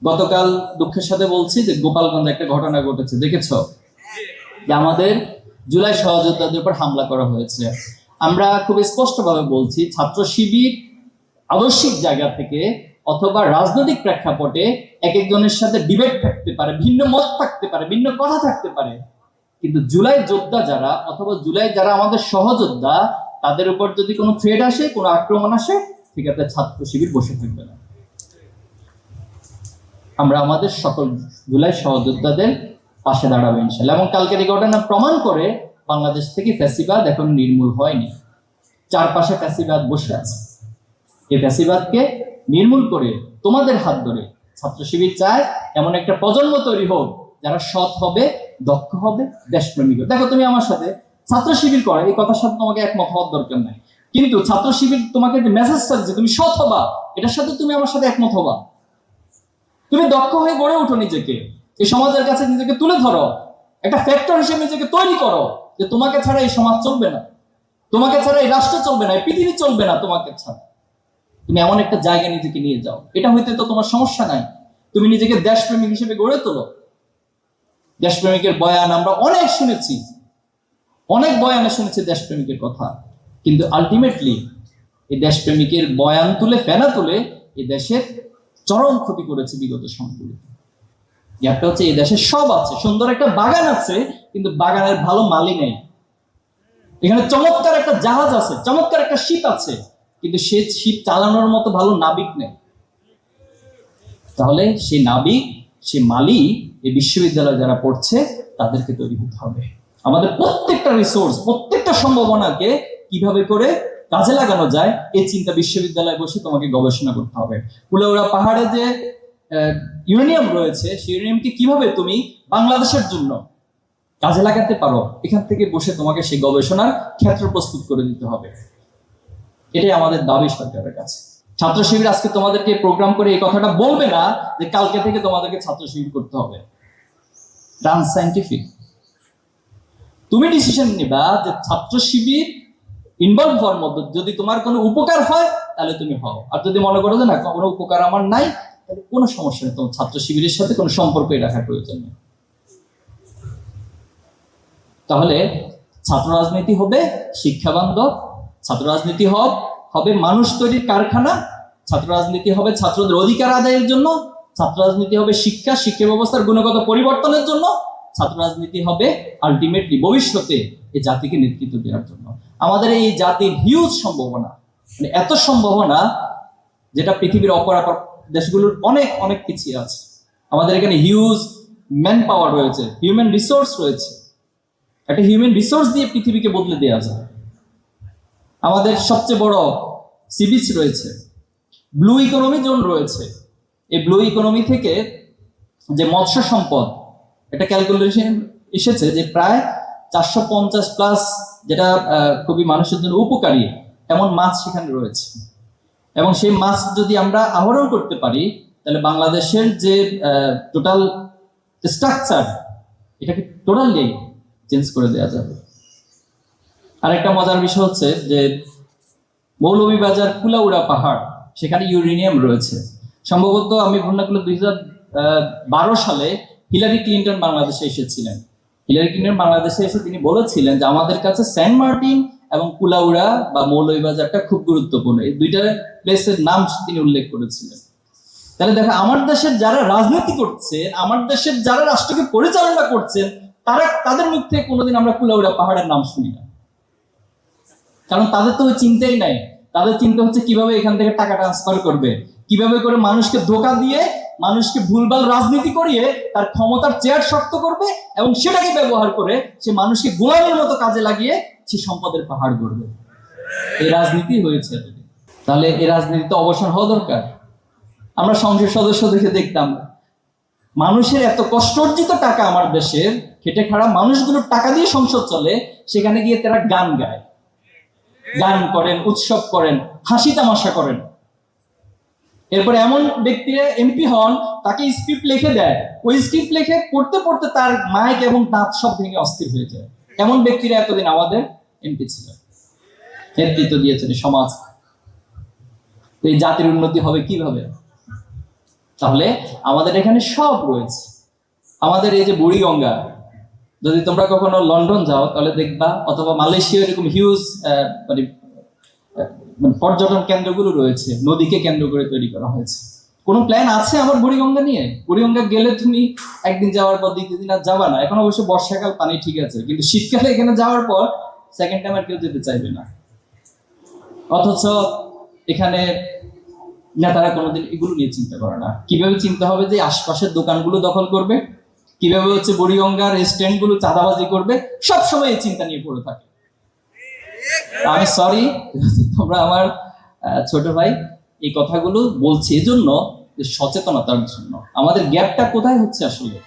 গতকাল দুঃখের সাথে বলছি যে গোপালগঞ্জে একটা ঘটনা ঘটেছে, দেখেছো? যে আমাদের জুলাই সহযোদ্ধাদের উপর হামলা করা হয়েছে। আমরা খুব স্পষ্টভাবে বলছি, ছাত্র শিবির আদর্শিক জায়গা থেকে অথবা রাজনৈতিক প্রেক্ষাপটে এক একজনের সাথে ডিবেট থাকতে পারে, ভিন্ন মত থাকতে পারে, ভিন্ন কথা থাকতে পারে, কিন্তু জুলাই যোদ্ধা যারা অথবা জুলাই যারা আমাদের সহযোদ্ধা, তাদের উপর যদি কোনো থ্রেট আসে, কোনো আক্রমণ আসে, ঠিক আছে, ছাত্র শিবির বসে থাকবে না। আমরা আমাদের সকল জুলাই সহযোদ্ধাদের পাশে দাঁড়াবো ইনশাআল্লাহ। এবং কালকের এই ঘটনা প্রমাণ করে বাংলাদেশ থেকে ফ্যাসিবাদ এখন নির্মূল হয়নি, চারপাশে ফ্যাসিবাদ বসে আছে। এই ফ্যাসিবাদকে নির্মূল করে তোমাদের হাত ধরে ছাত্র শিবির চায় এমন একটা প্রজন্ম তৈরি হোক যারা সৎ হবে, দক্ষ হবে, দেশপ্রেমিক হবে। দেখো, তুমি আমার সাথে ছাত্র শিবির করে এই কথার সাথে তোমাকে একমত হওয়ার দরকার নাই, কিন্তু ছাত্র শিবির তোমাকে যে মেসেজটা দিচ্ছে তুমি সৎ হবা, এটার সাথে তুমি আমার সাথে একমত হবা। তুমি দক্ষ হয়ে গড়ে ওঠো, নিজেকে এই সমাজের কাছে নিজেকে তুলে ধরো, একটা ফ্যাক্টর হিসেবে নিজেকে তৈরি করো যে তোমাকে ছাড়া এই সমাজ চলবে না, তোমাকে ছাড়া এই রাষ্ট্র চলবে না, এই পৃথিবী চলবে না তোমাকে ছাড়া। তুমি এমন একটা জায়গা নিজেকে নিয়ে যাও, এটা হইতে তো তোমার সমস্যা নাই। তুমি নিজেকে দেশপ্রেমিক হিসেবে গড়ে তোলো। দেশপ্রেমিকের বয়ান আমরা অনেক শুনেছি, অনেক বয়ানে শুনেছি দেশপ্রেমিকের কথা, কিন্তু আলটিমেটলি এই দেশপ্রেমিকের বয়ান তুলে ফেনা তুলে এই দেশের চরম ক্ষতি করেছে বিগত সময়গুলোতে। একটা হচ্ছে এই দেশে সব আছে, সুন্দর একটা বাগান আছে, কিন্তু বাগানের ভালো মালি নেই। এখানে চমৎকার একটা জাহাজ আছে, চমৎকার একটা শিপ আছে, কিন্তু সে শিপ চালানোর মতো ভালো নাবিক নেই। তাহলে সেই নাবিক, সে মালি, এই বিশ্ববিদ্যালয়ে যারা পড়ছে তাদেরকে তৈরি হতে হবে। আমাদের প্রত্যেকটা রিসোর্স, প্রত্যেকটা সম্ভাবনাকে কিভাবে করে কাজে লাগানো যায় এই চিন্তা বিশ্ববিদ্যালয়ে বসে তোমাকে গবেষণা করতে হবে। কুলাউড়া পাহাড়ে যে ইউরেনিয়াম রয়েছে, সেই ইউরেনিয়ামকে কিভাবে তুমি বাংলাদেশের জন্য কাজে লাগাতে পারো, এখান থেকে বসে তোমাকে সেই গবেষণার ক্ষেত্র প্রস্তুত করে দিতে হবে। এটাই আমাদের দাবি সরকারের কাছে। ছাত্র শিবির আজকে তোমাদেরকে প্রোগ্রাম করে এই কথাটা বলবে না যে কালকে থেকে তোমাদেরকে ছাত্র শিবির করতে হবে। আনসাইন্টিফিক। তুমি ডিসিশন নিবা যে ছাত্র শিবির ইনভলভ হওয়ার মধ্যে যদি তোমার কোনো উপকার হয় তাহলে তুমি হও, আর যদি মনে করো যে না, কোনো উপকার আমার নাই, তাহলে কোনো সমস্যা নেই, তোমার ছাত্র শিবিরের সাথে কোনো সম্পর্কই রাখার প্রয়োজন নেই। তাহলে ছাত্র রাজনীতি হবে শিক্ষা বান্ধব, ছাত্র রাজনীতি হবে মানুষ তৈরির কারখানা, ছাত্র রাজনীতি হবে ছাত্রদের অধিকার আদায়ের জন্য, ছাত্র রাজনীতি হবে শিক্ষা ব্যবস্থার গুণগত পরিবর্তনের জন্য, ছাত্র রাজনীতি হবে আলটিমেটলি ভবিষ্যতে এই জাতিকে নেতৃত্ব দেওয়ার জন্য। আমাদের এই জাতির হিউজ সম্ভাবনা, মানে এত সম্ভাবনা যেটা পৃথিবীর অপর দেশগুলোর অনেক অনেক পিছিয়ে আছে। আমাদের এখানে হিউজ ম্যান পাওয়ার রয়েছে, হিউম্যান রিসোর্স রয়েছে। একটা হিউম্যান রিসোর্স দিয়ে পৃথিবীকে বদলে দেওয়া যায়। আমাদের সবচেয়ে বড় সি বিচ রয়েছে, ব্লু ইকোনমি জোন রয়েছে। এই ব্লু ইকোনমি থেকে যে মৎস্য সম্পদ, এটা ক্যালকুলেশন এসেছে যে প্রায় 450+ যেটা খুবই মানুষের জন্য উপকারী এমন মাছ সেখানে রয়েছে। এবং সেই মাছ যদি আমরা আহরণ করতে পারি, তাহলে বাংলাদেশের যে টোটাল স্ট্রাকচার, এটাকে টোটালি চেঞ্জ করে দেওয়া যাবে। আরেকটা মজার বিষয় হচ্ছে যে মৌলভীবাজার কুলাউড়া পাহাড়, সেখানে ইউরেনিয়াম রয়েছে। সম্ভবত আমি ভুল না করলে 2012 সালে হিলারি ক্লিন্টন বাংলাদেশে এসেছিলেন। হিলারি ক্লিন্টন বাংলাদেশে এসে তিনি বলেছিলেন যে আমাদের কাছে সেন্ট মার্টিন এবং কুলাউড়া বা মৌলভীবাজারটা খুব গুরুত্বপূর্ণ। এই দুইটা প্লেসের নাম তিনি উল্লেখ করেছিলেন। তাহলে দেখো, আমার দেশের যারা রাজনীতি করছে, আমার দেশের যারা রাষ্ট্রকে পরিচালনা করছেন, তাদের মুখ থেকে কোনোদিন আমরা কুলাউড়া পাহাড়ের নাম শুনি না। কারণ তাদের তো ওই চিন্তাই নাই। তাদের চিন্তা হচ্ছে কিভাবে এখান থেকে টাকা ট্রান্সফার করবে, কিভাবে করে মানুষকে ধোঁকা দিয়ে, মানুষকে ভুলভাল রাজনীতি করিয়ে তার ক্ষমতার চেয়ার শক্ত করবে এবং সেটাকে ব্যবহার করে সে মানুষকে গোলামের মতো কাজে লাগিয়ে সে সম্পদের পাহাড় গড়বে। এই রাজনীতি হয়েছে এতদিন। তাহলে এই রাজনীতিতে অবসান হওয়া দরকার। আমরা সংসদ সদস্য দেখে দেখতাম, মানুষের এত কষ্ট অর্জিত টাকা, আমার দেশের খেটে খারাপ মানুষগুলোর টাকা দিয়ে সংসদ চলে, সেখানে গিয়ে তারা গান গায়, গান করেন, উৎসব করেন, হাসি তামাশা করেন। এরপরে এমন ব্যক্তিরা এমপি হন, তাকে স্ক্রিপ্ট লিখে দেয়, ওই স্ক্রিপ্ট লিখে পড়তে পড়তে তার মাইক এবং দাঁত সব ভেঙে অস্থির হয়ে যায়। এমন ব্যক্তিরা এতদিন আমাদের এমপি ছিল, নেতৃত্ব দিয়েছেন সমাজ। এই জাতির উন্নতি হবে কিভাবে? তাহলে আমাদের এখানে সব রয়েছে। আমাদের এই যে বুড়িগঙ্গা, যদি তোমরা কখনো লন্ডন যাও তাহলে দেখবা, অথবা মালয়েশিয়া, এরকম হিউজ মানে মানে পর্যটন কেন্দ্রগুলো রয়েছে, নদীকে কেন্দ্র করে তৈরি করা হয়েছে। কোনো প্ল্যান আছে আমার বুড়িগঙ্গা নিয়ে? বুড়িগঙ্গা গেলে তুমি একদিন যাওয়ার পর দ্বিতীয় দিন আর যাবা না। এখন অবশ্য বর্ষাকাল, পানি ঠিক আছে, কিন্তু শীতকালে এখানে যাওয়ার পর সেকেন্ড টাইম আর কেউ যেতে চাইবে না। অথচ এখানে নেতারা কোনোদিন এগুলো নিয়ে চিন্তা করে না। কিভাবে চিন্তা হবে যে আশপাশের দোকানগুলো দখল করবে, কিভাবে হচ্ছে বুড়িগঙ্গার রেস্টুরেন্ট গুলো চাঁদাবাজি করবে, সব সময় এই চিন্তা নিয়ে পড়ে থাকে। আমি সরি, তোমরা আমার ছোট ভাই, এই কথাগুলো বলছি এজন্য যে সচেতনতার জন্য। আমাদের গ্যাপটা কোথায় হচ্ছে আসলে?